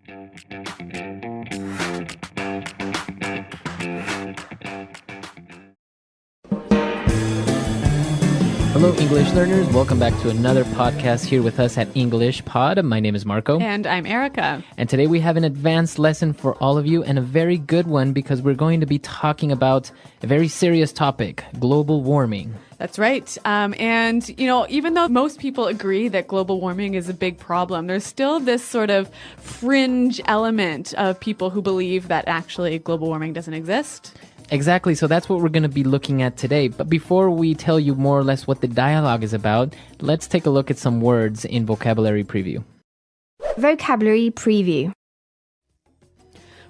Hello, English learners. Welcome back to another podcast here with us at English Pod. My name is Marco. And I'm Erica. And today we have an advanced lesson for all of you and a very good one because we're going to be talking about a very serious topic, global warming. That's right. And, even though most people agree that global warming is a big problem, there's still this sort of fringe element of people who believe that actually global warming doesn't exist. Exactly. So that's what we're going to be looking at today. But before we tell you more or less what the dialogue is about, let's take a look at some words in vocabulary preview. Vocabulary preview.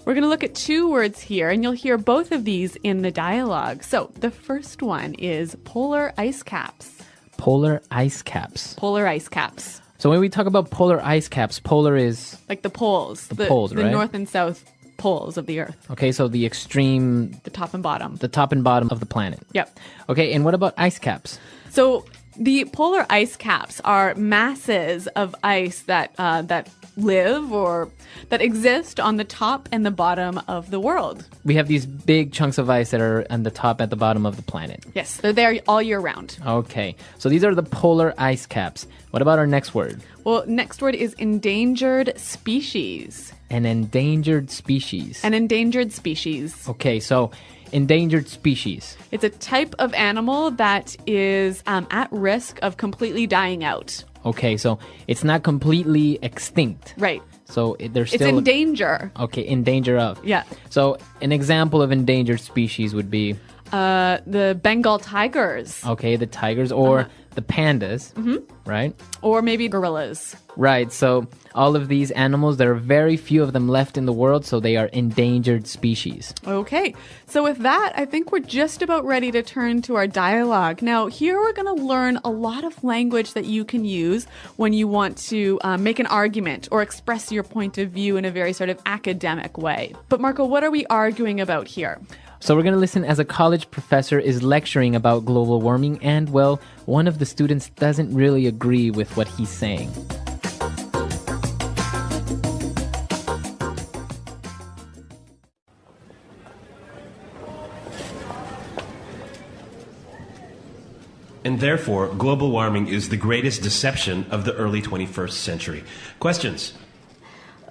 We're going to look at two words here, and you'll hear both of these in the dialogue. So the first one is polar ice caps. Polar ice caps. Polar ice caps. So when we talk about polar ice caps, polar is... like the poles. The poles, right? The north and south poles of the Earth. Okay, so the extreme... the top and bottom. The top and bottom of the planet. Yep. Okay, and what about ice caps? So the polar ice caps are masses of ice that live or that exist on the top and the bottom of the world. We have these big chunks of ice that are on the top and the bottom of the planet. Yes, they're there all year round. Okay, so these are the polar ice caps. What about our next word? Well, next word is endangered species. An endangered species. An endangered species. Okay, so endangered species. It's a type of animal that is at risk of completely dying out. Okay, so it's not completely extinct. Right. So there's still... it's in danger. Okay, in danger of. Yeah. So an example of endangered species would be... the Bengal tigers. Okay, the tigers or the pandas, right? Or maybe gorillas. Right, so all of these animals, there are very few of them left in the world, so they are endangered species. Okay, so with that, I think we're just about ready to turn to our dialogue. Now, here we're going to learn a lot of language that you can use when you want to make an argument or express your point of view in a very sort of academic way. But Marco, what are we arguing about here? So we're going to listen as a college professor is lecturing about global warming and, well, one of the students doesn't really agree with what he's saying. And therefore, global warming is the greatest deception of the early 21st century. Questions?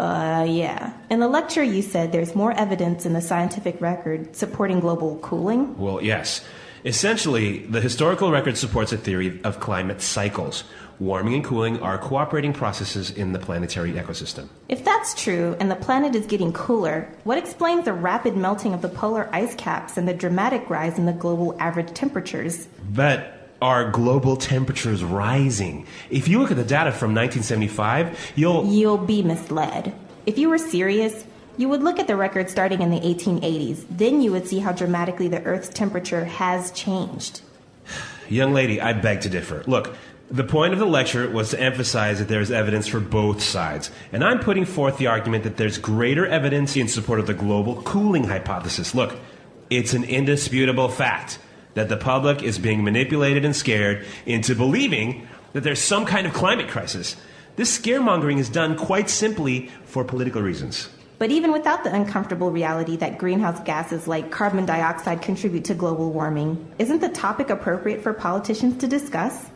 Yeah. In the lecture, you said there's more evidence in the scientific record supporting global cooling? Well, yes. Essentially, the historical record supports a theory of climate cycles. Warming and cooling are cooperating processes in the planetary ecosystem. If that's true, and the planet is getting cooler, what explains the rapid melting of the polar ice caps and the dramatic rise in the global average temperatures? But are global temperatures rising? If you look at the data from 1975, you'll be misled. If you were serious, you would look at the record starting in the 1880s. Then you would see how dramatically the Earth's temperature has changed. Young lady, I beg to differ. Look, the point of the lecture was to emphasize that there is evidence for both sides. And I'm putting forth the argument that there's greater evidence in support of the global cooling hypothesis. Look, it's an indisputable fact that the public is being manipulated and scared into believing that there's some kind of climate crisis. This scaremongering is done quite simply for political reasons. But even without the uncomfortable reality that greenhouse gases like carbon dioxide contribute to global warming, isn't the topic appropriate for politicians to discuss?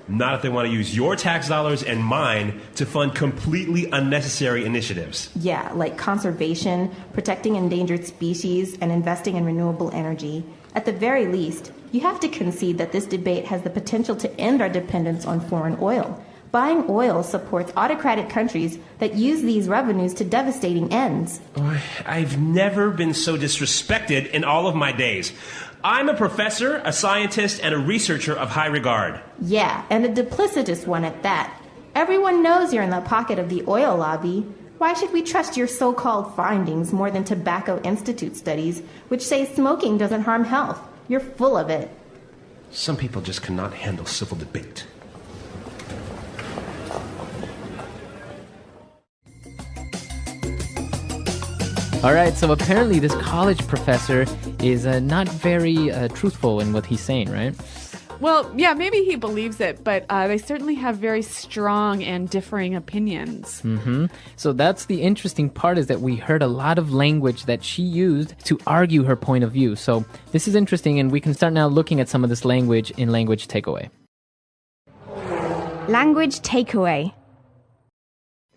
Not if they want to use your tax dollars and mine to fund completely unnecessary initiatives. Yeah, like conservation, protecting endangered species, and investing in renewable energy. At the very least, you have to concede that this debate has the potential to end our dependence on foreign oil. Buying oil supports autocratic countries that use these revenues to devastating ends. I've never been so disrespected in all of my days. I'm a professor, a scientist, and a researcher of high regard. Yeah, and a duplicitous one at that. Everyone knows you're in the pocket of the oil lobby. Why should we trust your so-called findings more than Tobacco Institute studies, which say smoking doesn't harm health? You're full of it. Some people just cannot handle civil debate. All right, so apparently this college professor is not very truthful in what he's saying, right? Well, yeah, maybe he believes it, but they certainly have very strong and differing opinions. So that's the interesting part, is that we heard a lot of language that she used to argue her point of view. So this is interesting, and we can start now looking at some of this language in Language Takeaway. Language takeaway.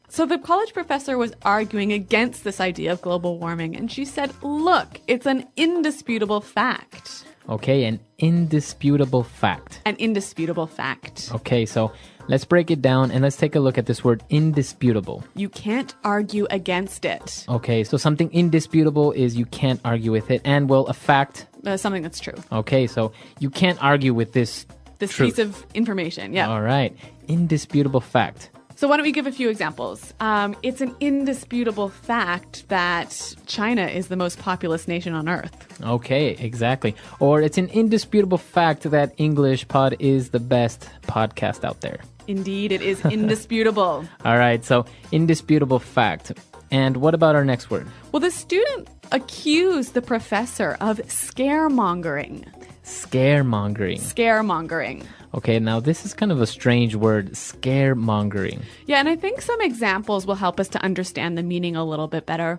So the college professor was arguing against this idea of global warming, and she said, look, it's an indisputable fact. Okay, an indisputable fact. An indisputable fact. Okay, so let's break it down and let's take a look at this word indisputable. You can't argue against it. Okay, so something indisputable is you can't argue with it. And, well, a fact. Something that's true. Okay, so you can't argue with this truth. Piece of information, yeah. All right, indisputable fact. So why don't we give a few examples? It's an indisputable fact that China is the most populous nation on Earth. Okay, exactly. Or it's an indisputable fact that English Pod is the best podcast out there. Indeed, it is indisputable. All right, so indisputable fact. And what about our next word? Well, the student accused the professor of scaremongering. Scaremongering. Scaremongering. Okay, now this is kind of a strange word, scaremongering. Yeah, and I think some examples will help us to understand the meaning a little bit better.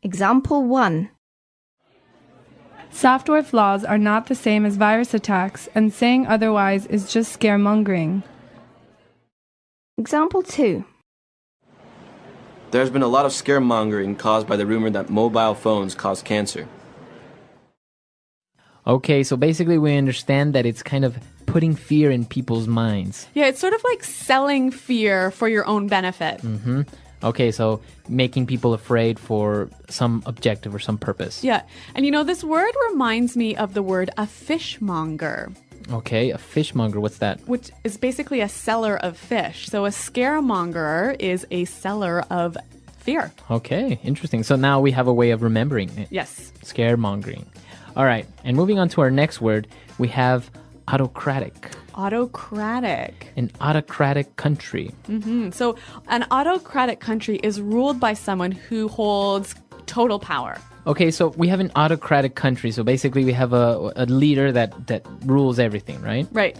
Example 1. Software flaws are not the same as virus attacks, and saying otherwise is just scaremongering. Example 2. There's been a lot of scaremongering caused by the rumor that mobile phones cause cancer. Okay, so basically we understand that it's kind of putting fear in people's minds. Yeah, it's sort of like selling fear for your own benefit. Okay, so making people afraid for some objective or some purpose. Yeah, and this word reminds me of the word a fishmonger. Okay, a fishmonger, what's that? Which is basically a seller of fish. So a scaremonger is a seller of fear. Okay, interesting. So now we have a way of remembering it. Yes. Scaremongering. All right, and moving on to our next word, we have autocratic. Autocratic. An autocratic country. So an autocratic country is ruled by someone who holds total power. Okay, so we have an autocratic country. So basically we have a leader that rules everything, right? Right.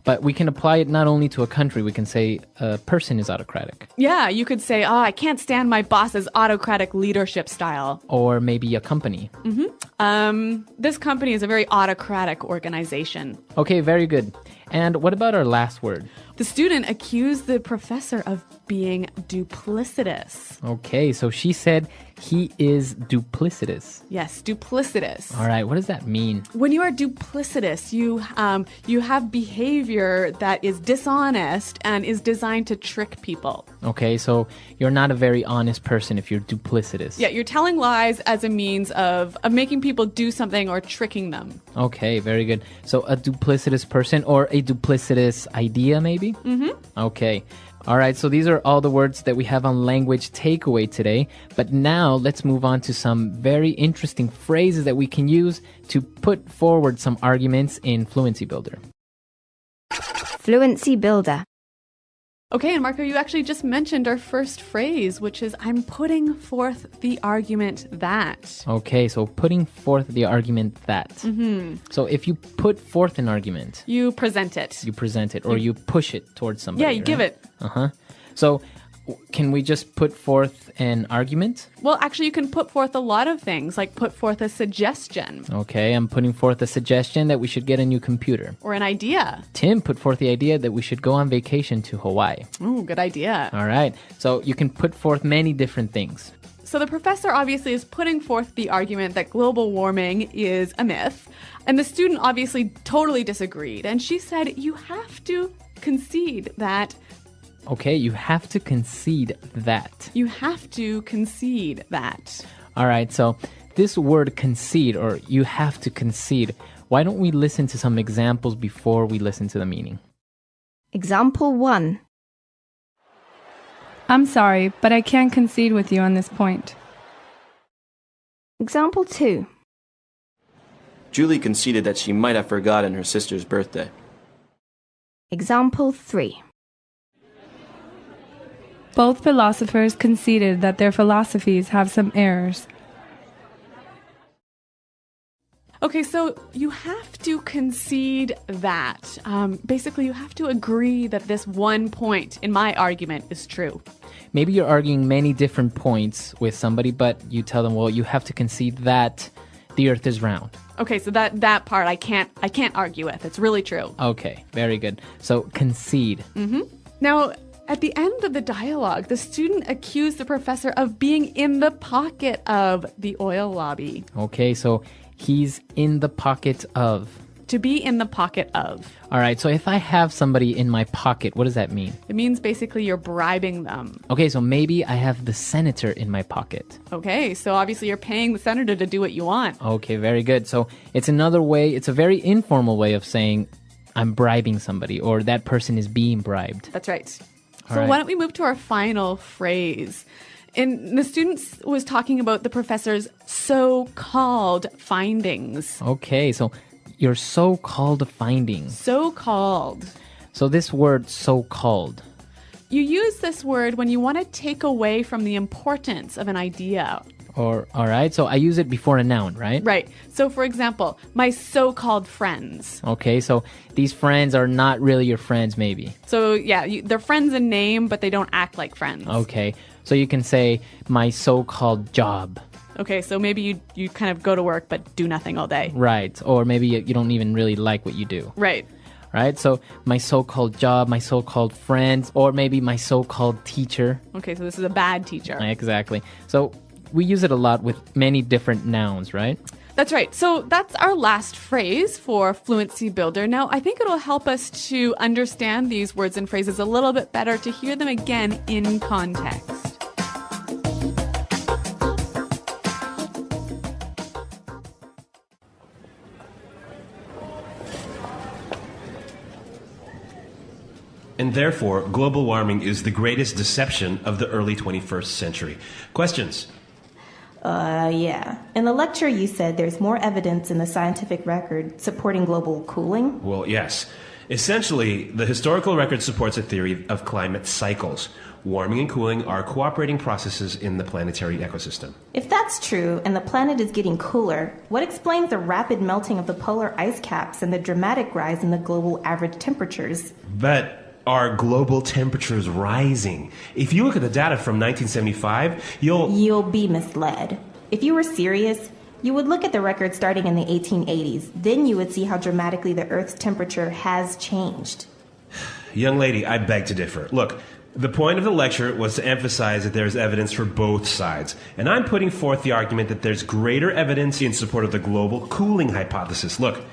But we can apply it not only to a country, we can say a person is autocratic. Yeah, you could say, I can't stand my boss's autocratic leadership style. Or maybe a company. This company is a very autocratic organization. Okay, very good. And what about our last word? The student accused the professor of being duplicitous. Okay, so she said he is duplicitous. Yes, duplicitous. All right, what does that mean? When you are duplicitous, you have behavior that is dishonest and is designed to trick people. Okay, so you're not a very honest person if you're duplicitous. Yeah, you're telling lies as a means of making people do something or tricking them. Okay, very good. So a duplicitous person or a duplicitous idea, maybe? Okay. All right, so these are all the words that we have on Language Takeaway today. But now let's move on to some very interesting phrases that we can use to put forward some arguments in Fluency Builder. Fluency builder. Okay, and Marco, you actually just mentioned our first phrase, which is I'm putting forth the argument that. Okay, so putting forth the argument that. So if you put forth an argument, You present it. you present it or you push it towards somebody. Yeah, you give right? it. So can we just put forth an argument? Well, actually, you can put forth a lot of things, like put forth a suggestion Okay, I'm putting forth a suggestion that we should get a new computer. or an idea. Tim put forth the idea that we should go on vacation to Hawaii. Ooh, good idea. All right, so you can put forth many different things. So the professor obviously is putting forth the argument that global warming is a myth, and the student obviously totally disagreed, and she said you have to concede that. Okay, you have to concede that. You have to concede that. All right, so this word concede, or you have to concede, why don't we listen to some examples before we listen to the meaning? Example 1. I'm sorry, but I can't concede with you on this point. Example 2. Julie conceded that she might have forgotten her sister's birthday. Example 3. Both philosophers conceded that their philosophies have some errors. Okay, so you have to concede that. Basically, you have to agree that this one point in my argument is true. Maybe you're arguing many different points with somebody, but you tell them, well, you have to concede that the earth is round. Okay, so that part I can't argue with. It's really true. Okay, very good. So concede. Now, at the end of the dialogue, the student accused the professor of being in the pocket of the oil lobby. Okay, so he's in the pocket of. To be in the pocket of. All right, so if I have somebody in my pocket, what does that mean? It means basically you're bribing them. Okay, so maybe I have the senator in my pocket. Okay, so obviously you're paying the senator to do what you want. Okay, very good. So it's another way, it's a very informal way of saying I'm bribing somebody or that person is being bribed. That's right. All So right. why don't we move to our final phrase? And the students was talking about the professor's so-called findings. Okay, so your so-called findings. So-called. So this word so-called. You use this word when you want to take away from the importance of an idea. Or all right, so I use it before a noun, right? Right. So for example, my so-called friends. Okay, so these friends are not really your friends maybe. So yeah, they're friends in name, but they don't act like friends. Okay, so you can say my so-called job. Okay, so maybe you kind of go to work but do nothing all day. Right, or maybe you don't even really like what you do. Right. Right, so my so-called job, my so-called friends, or maybe my so-called teacher. Okay, so this is a bad teacher. Exactly. So we use it a lot with many different nouns, right? That's right. So that's our last phrase for Fluency Builder. Now, I think it'll help us to understand these words and phrases a little bit better, to hear them again in context. And therefore, global warming is the greatest deception of the early 21st century. Questions? Yeah. In the lecture, you said there's more evidence in the scientific record supporting global cooling. Well, yes. Essentially, the historical record supports a theory of climate cycles. Warming and cooling are cooperating processes in the planetary ecosystem. If that's true, and the planet is getting cooler, what explains the rapid melting of the polar ice caps and the dramatic rise in the global average temperatures? But are global temperatures rising? If you look at the data from 1975, You'll be misled. If you were serious, you would look at the record starting in the 1880s. Then you would see how dramatically the Earth's temperature has changed. Young lady, I beg to differ. Look, the point of the lecture was to emphasize that there is evidence for both sides. And I'm putting forth the argument that there's greater evidence in support of the global cooling hypothesis. Look,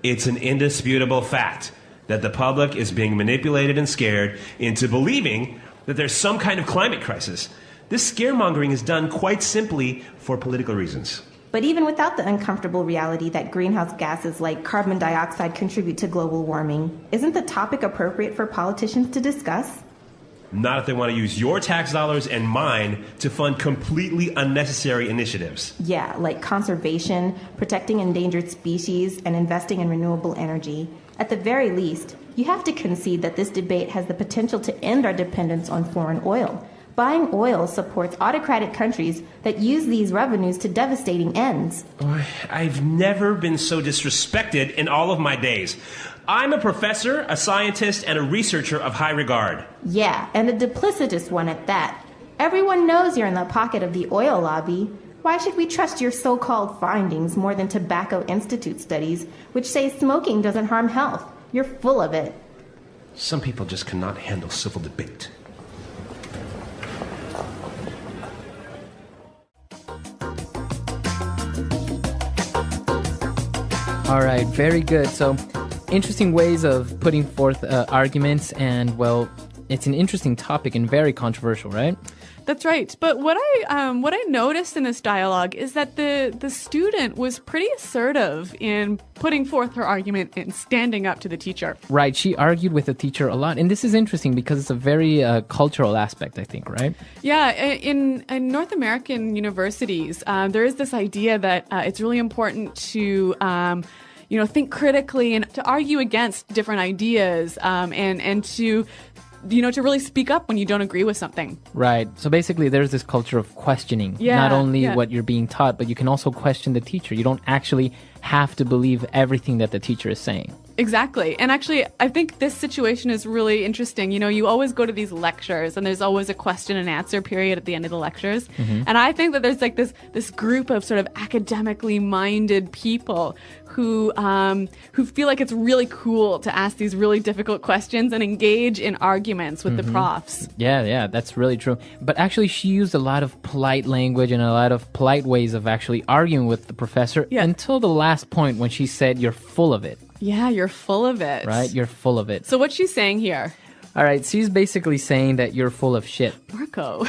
it's an indisputable fact that the public is being manipulated and scared into believing that there's some kind of climate crisis. This scaremongering is done quite simply for political reasons. But even without the uncomfortable reality that greenhouse gases like carbon dioxide contribute to global warming, isn't the topic appropriate for politicians to discuss? Not if they want to use your tax dollars and mine to fund completely unnecessary initiatives. Yeah, like conservation, protecting endangered species, and investing in renewable energy. At the very least, you have to concede that this debate has the potential to end our dependence on foreign oil. Buying oil supports autocratic countries that use these revenues to devastating ends. I've never been so disrespected in all of my days. I'm a professor, a scientist, and a researcher of high regard. Yeah, and a duplicitous one at that. Everyone knows you're in the pocket of the oil lobby. Why should we trust your so-called findings more than Tobacco Institute studies, which say smoking doesn't harm health? You're full of it. Some people just cannot handle civil debate. All right, very good. So, interesting ways of putting forth arguments, and well, it's an interesting topic and very controversial, right? That's right. But what I noticed in this dialogue is that the student was pretty assertive in putting forth her argument and standing up to the teacher. Right. She argued with the teacher a lot, and this is interesting because it's a very cultural aspect, I think, right? Yeah. In North American universities, there is this idea that it's really important to think critically and to argue against different ideas, and to to really speak up when you don't agree with something. Right. So basically, there's this culture of questioning. Yeah, Not only yeah. what you're being taught, but you can also question the teacher. You don't actually have to believe everything that the teacher is saying. Exactly. And actually, I think this situation is really interesting. You always go to these lectures and there's always a question and answer period at the end of the lectures. And I think that there's like this group of sort of academically minded people who feel like it's really cool to ask these really difficult questions and engage in arguments with the profs. Yeah, that's really true. But actually, she used a lot of polite language and a lot of polite ways of actually arguing with the professor until the last point when she said, "You're full of it." Yeah, you're full of it. Right? You're full of it. So what's she saying here? All right, she's basically saying that you're full of shit. Marco.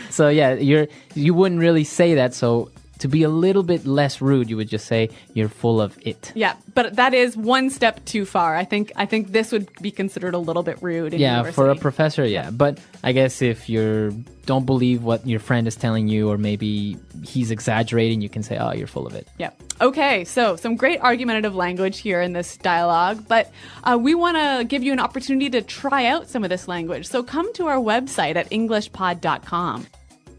So yeah, you wouldn't really say that. So to be a little bit less rude, you would just say you're full of it. Yeah, but that is one step too far. I think this would be considered a little bit rude in Yeah, university. for a professor, yeah. But I guess if you don't believe what your friend is telling you, or maybe he's exaggerating, you can say, "Oh, you're full of it." Yeah. Okay, so some great argumentative language here in this dialogue, but we want to give you an opportunity to try out some of this language. So come to our website at englishpod.com.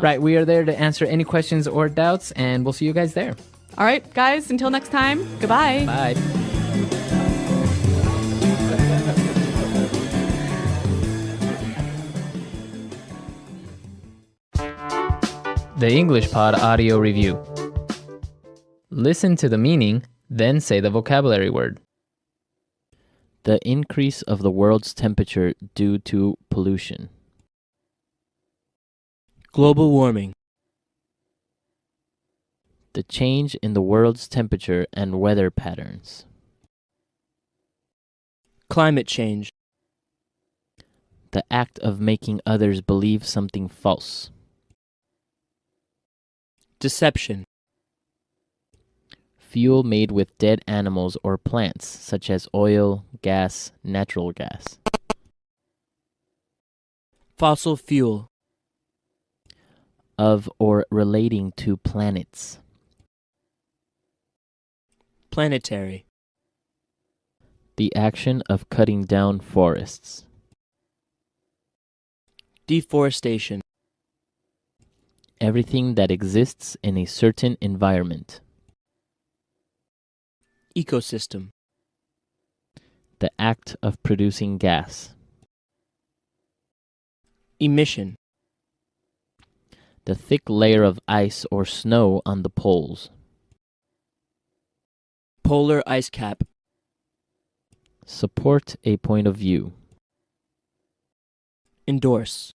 Right, we are there to answer any questions or doubts, and we'll see you guys there. All right, guys, until next time, goodbye. Bye. The English Pod Audio Review. Listen to the meaning, then say the vocabulary word. The increase of the world's temperature due to pollution. Global warming. The change in the world's temperature and weather patterns. Climate change. The act of making others believe something false. Deception. Fuel made with dead animals or plants, such as oil, gas, natural gas. Fossil fuel. Of or relating to planets. Planetary. The action of cutting down forests. Deforestation. Everything that exists in a certain environment. Ecosystem. The act of producing gas. Emission. The thick layer of ice or snow on the poles. Polar ice cap. Support a point of view. Endorse.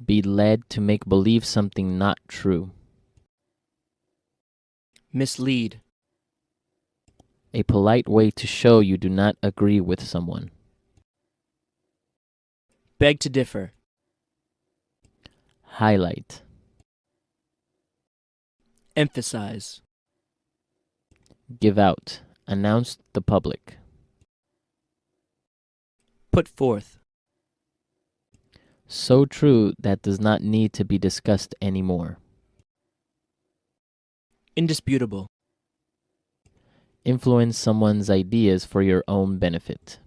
Be led to make believe something not true. Mislead. A polite way to show you do not agree with someone. Beg to differ. Highlight. Emphasize. Give out. Announce to the public. Put forth. So true that does not need to be discussed anymore. Indisputable. Influence someone's ideas for your own benefit.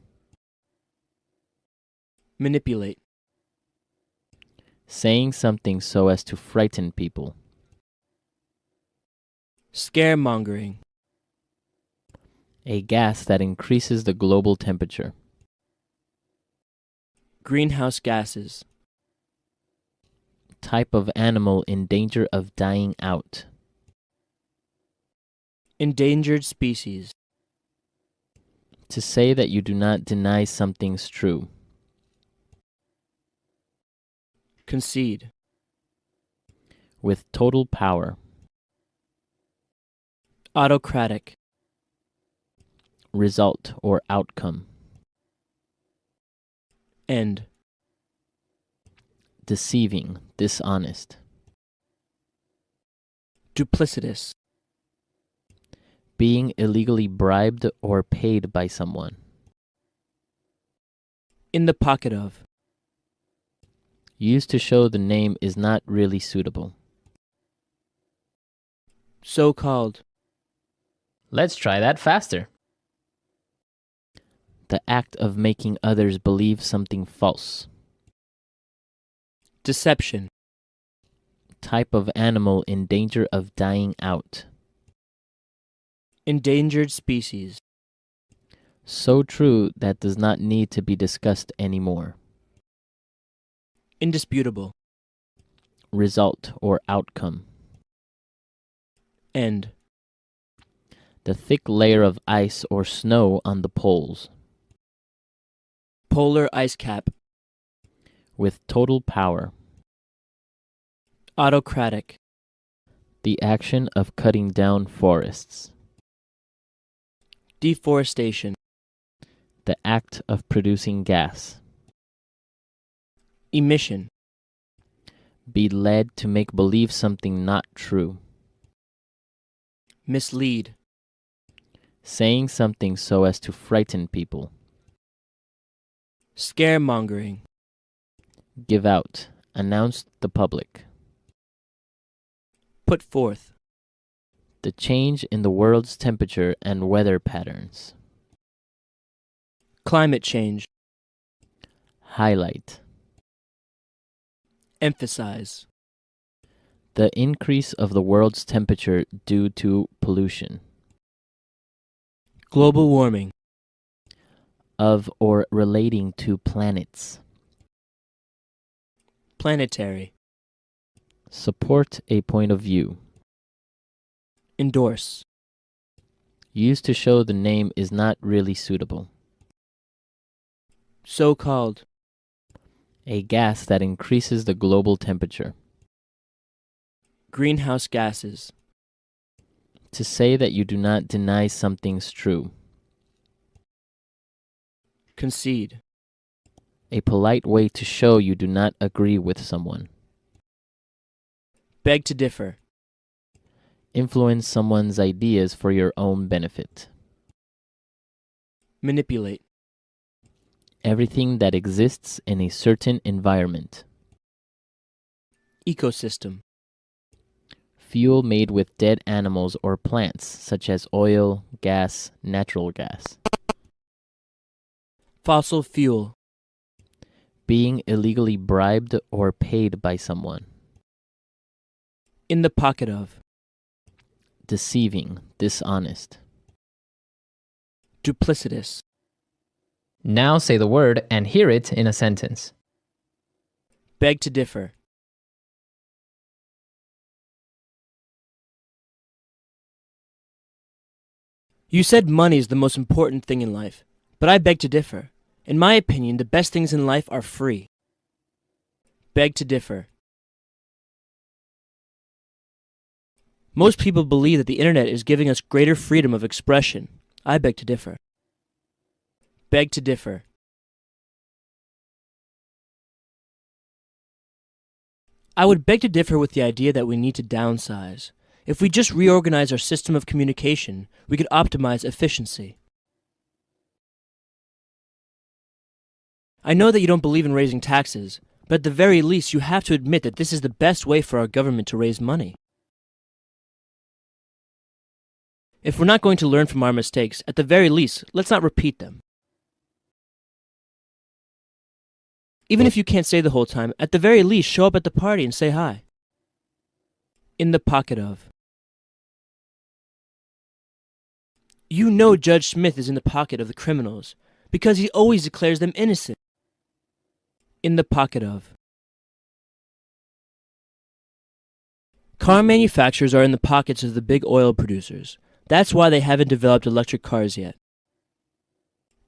Manipulate. Saying something so as to frighten people. Scaremongering. A gas that increases the global temperature. Greenhouse gases. Type of animal in danger of dying out. Endangered species. To say that you do not deny something's true. Concede. With total power. Autocratic. Result or outcome. End. Deceiving, dishonest. Duplicitous. Being illegally bribed or paid by someone. In the pocket of. Used to show the name is not really suitable. So-called. Let's try that faster. The act of making others believe something false. Deception. Type of animal in danger of dying out. Endangered species. So true that does not need to be discussed anymore. Indisputable. Result or outcome. End. The thick layer of ice or snow on the poles. Polar ice cap. With total power. Autocratic. The action of cutting down forests. Deforestation. The act of producing gas. Emission. Be led to make believe something not true. Mislead. Saying something so as to frighten people. Scaremongering. Give out. Announce the public. Put forth. The change in the world's temperature and weather patterns. Climate change. Highlight. Emphasize. The increase of the world's temperature due to pollution. Global warming. Of or relating to planets. Planetary. Support a point of view. Endorse. Used to show the name is not really suitable. So-called. A gas that increases the global temperature. Greenhouse gases. To say that you do not deny something's true. Concede. A polite way to show you do not agree with someone. Beg to differ. Influence someone's ideas for your own benefit. Manipulate. Everything that exists in a certain environment. Ecosystem. Fuel made with dead animals or plants, such as oil, gas, natural gas. Fossil fuel. Being illegally bribed or paid by someone. In the pocket of. Deceiving, dishonest. Duplicitous. Now say the word and hear it in a sentence. Beg to differ. You said money is the most important thing in life, but I beg to differ. In my opinion, the best things in life are free. Beg to differ. Most people believe that the internet is giving us greater freedom of expression. I beg to differ. Beg to differ. I would beg to differ with the idea that we need to downsize. If we just reorganize our system of communication, we could optimize efficiency. I know that you don't believe in raising taxes, but at the very least you have to admit that this is the best way for our government to raise money. If we're not going to learn from our mistakes, at the very least, let's not repeat them. Even if you can't say the whole time, at the very least show up at the party and say hi. In the pocket of. You know Judge Smith is in the pocket of the criminals, because he always declares them innocent. In the pocket of. Car manufacturers are in the pockets of the big oil producers. That's why they haven't developed electric cars yet.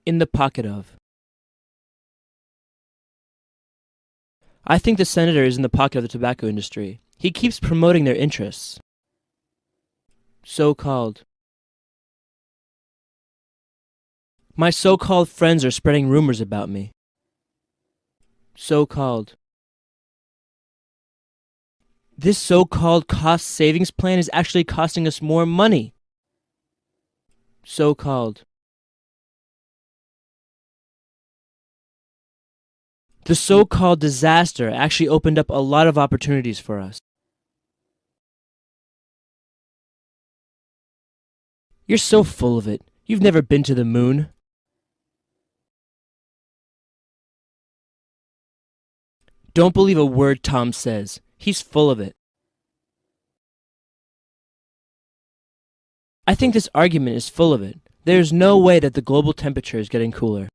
In the pocket of. I think the senator is in the pocket of the tobacco industry. He keeps promoting their interests. So-called. My so-called friends are spreading rumors about me. So-called. This so-called cost savings plan is actually costing us more money. So-called. The so-called disaster actually opened up a lot of opportunities for us. You're so full of it. You've never been to the moon. Don't believe a word Tom says. He's full of it. I think this argument is full of it. There is no way that the global temperature is getting cooler.